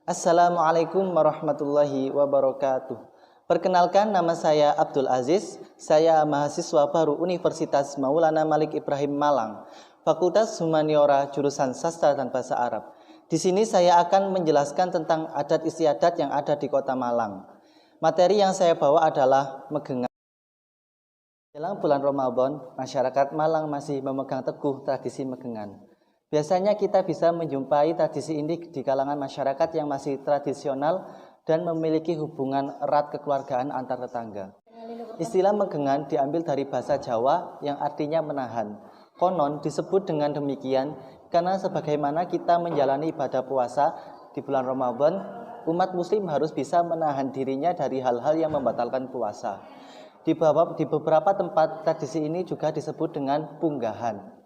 Assalamualaikum warahmatullahi wabarakatuh. Perkenalkan, nama saya Abdul Aziz. Saya mahasiswa baru Universitas Maulana Malik Ibrahim Malang, Fakultas Humaniora jurusan Sastra dan Bahasa Arab. Di sini saya akan menjelaskan tentang adat istiadat yang ada di Kota Malang. Materi yang saya bawa adalah megengan. Jelang bulan Ramadan, masyarakat Malang masih memegang teguh tradisi megengan. Biasanya kita bisa menjumpai tradisi ini di kalangan masyarakat yang masih tradisional dan memiliki hubungan erat kekeluargaan antar tetangga. Istilah megengan diambil dari bahasa Jawa yang artinya menahan. Konon disebut dengan demikian karena sebagaimana kita menjalani ibadah puasa di bulan Ramadan, umat muslim harus bisa menahan dirinya dari hal-hal yang membatalkan puasa. Di beberapa tempat tradisi ini juga disebut dengan punggahan.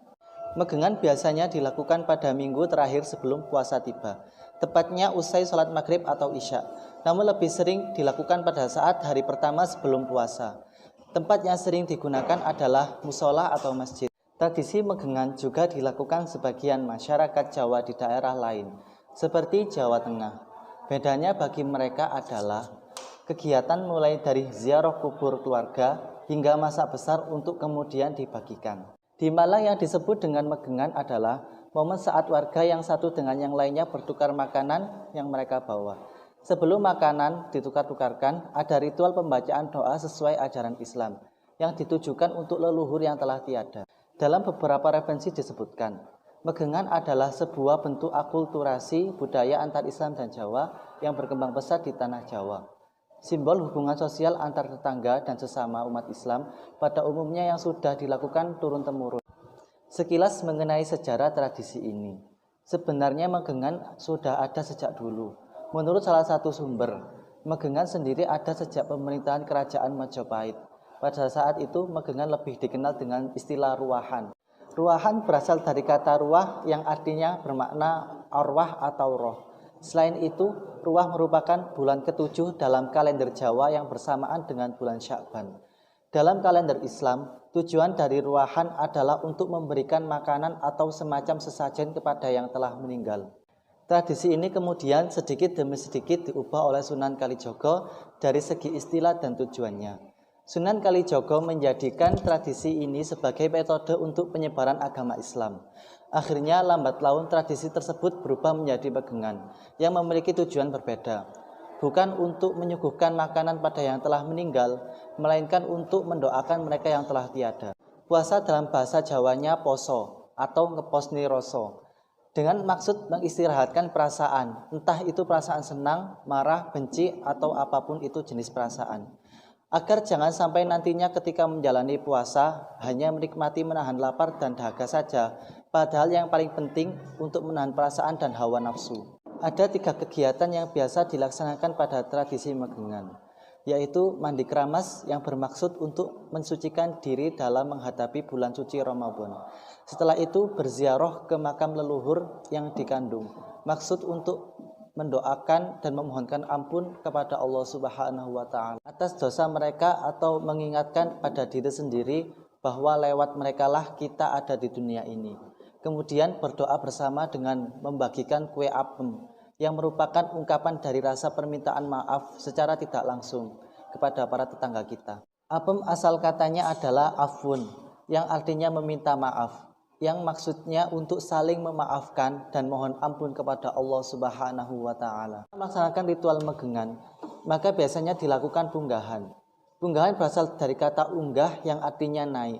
Megengan biasanya dilakukan pada minggu terakhir sebelum puasa tiba, tepatnya usai sholat maghrib atau isya. Namun lebih sering dilakukan pada saat hari pertama sebelum puasa. Tempat yang sering digunakan adalah musola atau masjid. Tradisi megengan juga dilakukan sebagian masyarakat Jawa di daerah lain, seperti Jawa Tengah. Bedanya bagi mereka adalah kegiatan mulai dari ziarah kubur keluarga hingga masak besar untuk kemudian dibagikan. Di Malang yang disebut dengan megengan adalah momen saat warga yang satu dengan yang lainnya bertukar makanan yang mereka bawa. Sebelum makanan ditukar-tukarkan, ada ritual pembacaan doa sesuai ajaran Islam yang ditujukan untuk leluhur yang telah tiada. Dalam beberapa referensi disebutkan, megengan adalah sebuah bentuk akulturasi budaya antar Islam dan Jawa yang berkembang pesat di tanah Jawa. Simbol hubungan sosial antar tetangga dan sesama umat Islam pada umumnya yang sudah dilakukan turun-temurun. Sekilas mengenai sejarah tradisi ini. Sebenarnya megengan sudah ada sejak dulu. Menurut salah satu sumber, megengan sendiri ada sejak pemerintahan kerajaan Majapahit. Pada saat itu megengan lebih dikenal dengan istilah ruahan. Ruahan berasal dari kata ruah yang artinya bermakna arwah atau roh. Selain itu, ruah merupakan bulan ke-7 dalam kalender Jawa yang bersamaan dengan bulan Sya'ban. Dalam kalender Islam, tujuan dari ruahan adalah untuk memberikan makanan atau semacam sesajen kepada yang telah meninggal. Tradisi ini kemudian sedikit demi sedikit diubah oleh Sunan Kalijogo dari segi istilah dan tujuannya. Sunan Kalijogo menjadikan tradisi ini sebagai metode untuk penyebaran agama Islam. Akhirnya lambat laun tradisi tersebut berubah menjadi megengan yang memiliki tujuan berbeda. Bukan untuk menyuguhkan makanan pada yang telah meninggal, melainkan untuk mendoakan mereka yang telah tiada. Puasa dalam bahasa Jawanya poso atau ngeposni roso, dengan maksud mengistirahatkan perasaan, entah itu perasaan senang, marah, benci, atau apapun itu jenis perasaan. Agar jangan sampai nantinya ketika menjalani puasa hanya menikmati menahan lapar dan dahaga saja, padahal yang paling penting untuk menahan perasaan dan hawa nafsu. Ada 3 kegiatan yang biasa dilaksanakan pada tradisi megengan, yaitu mandi keramas yang bermaksud untuk mensucikan diri dalam menghadapi bulan suci Ramadan. Setelah itu berziarah ke makam leluhur yang dikandung, maksud untuk mendoakan dan memohonkan ampun kepada Allah Subhanahu wa Ta'ala atas dosa mereka atau mengingatkan pada diri sendiri bahwa lewat merekalah kita ada di dunia ini. Kemudian berdoa bersama dengan membagikan kue apem yang merupakan ungkapan dari rasa permintaan maaf secara tidak langsung kepada para tetangga kita. Apem asal katanya adalah afun yang artinya meminta maaf, yang maksudnya untuk saling memaafkan dan mohon ampun kepada Allah Subhanahu wa Ta'ala. Melaksanakan ritual megengan, maka biasanya dilakukan punggahan. Punggahan berasal dari kata unggah yang artinya naik.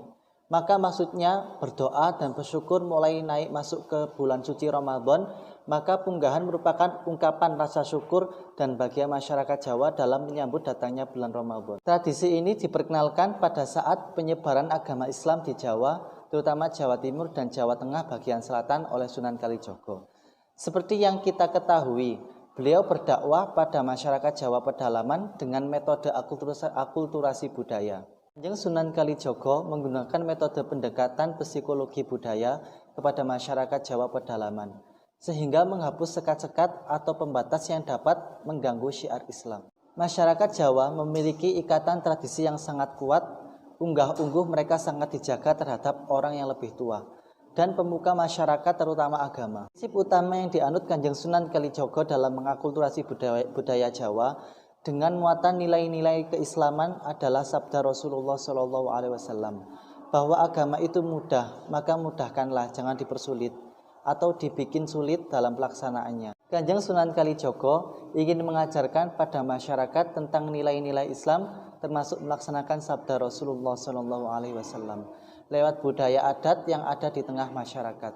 Maka maksudnya berdoa dan bersyukur mulai naik masuk ke bulan suci Ramadan. Maka punggahan merupakan ungkapan rasa syukur dan bahagia masyarakat Jawa dalam menyambut datangnya bulan Ramadan. Tradisi ini diperkenalkan pada saat penyebaran agama Islam di Jawa, terutama Jawa Timur dan Jawa Tengah bagian selatan oleh Sunan Kalijogo. Seperti yang kita ketahui, beliau berdakwah pada masyarakat Jawa pedalaman dengan metode akulturasi budaya. Kanjeng Sunan Kalijogo menggunakan metode pendekatan psikologi budaya kepada masyarakat Jawa pedalaman, sehingga menghapus sekat-sekat atau pembatas yang dapat mengganggu syiar Islam. Masyarakat Jawa memiliki ikatan tradisi yang sangat kuat. Unggah-ungguh mereka sangat dijaga terhadap orang yang lebih tua. dan pemuka masyarakat terutama agama. Prinsip utama yang dianut Kanjeng Sunan Kalijaga dalam mengakulturasi budaya Jawa dengan muatan nilai-nilai keislaman adalah sabda Rasulullah SAW, bahwa agama itu mudah, maka mudahkanlah, jangan dipersulit atau dibikin sulit dalam pelaksanaannya. Kanjeng Sunan Kalijaga ingin mengajarkan pada masyarakat tentang nilai-nilai Islam, termasuk melaksanakan sabda Rasulullah SAW lewat budaya adat yang ada di tengah masyarakat.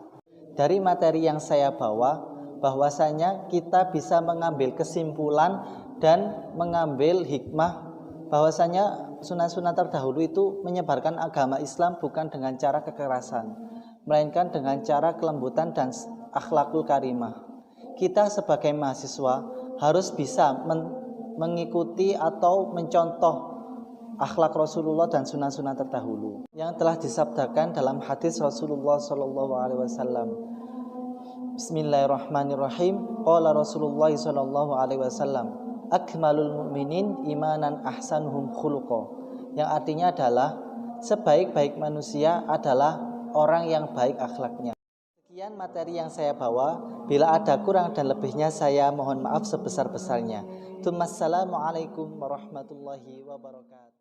Dari materi yang saya bawa, bahwasanya kita bisa mengambil kesimpulan dan mengambil hikmah bahwasanya sunan-sunan terdahulu itu menyebarkan agama Islam bukan dengan cara kekerasan, melainkan dengan cara kelembutan dan akhlakul karimah. Kita sebagai mahasiswa harus bisa mengikuti atau mencontoh akhlak Rasulullah dan sunan-sunan terdahulu yang telah disabdakan dalam hadis Rasulullah SAW. Bismillahirrahmanirrahim. Qala Rasulullah SAW, akmalul mu'minin imanan ahsanuhum khuluqa, yang artinya adalah sebaik-baik manusia adalah orang yang baik akhlaknya. Sekian materi yang saya bawa. Bila ada kurang dan lebihnya saya mohon maaf sebesar-besarnya. Assalamualaikum warahmatullahi wabarakatuh.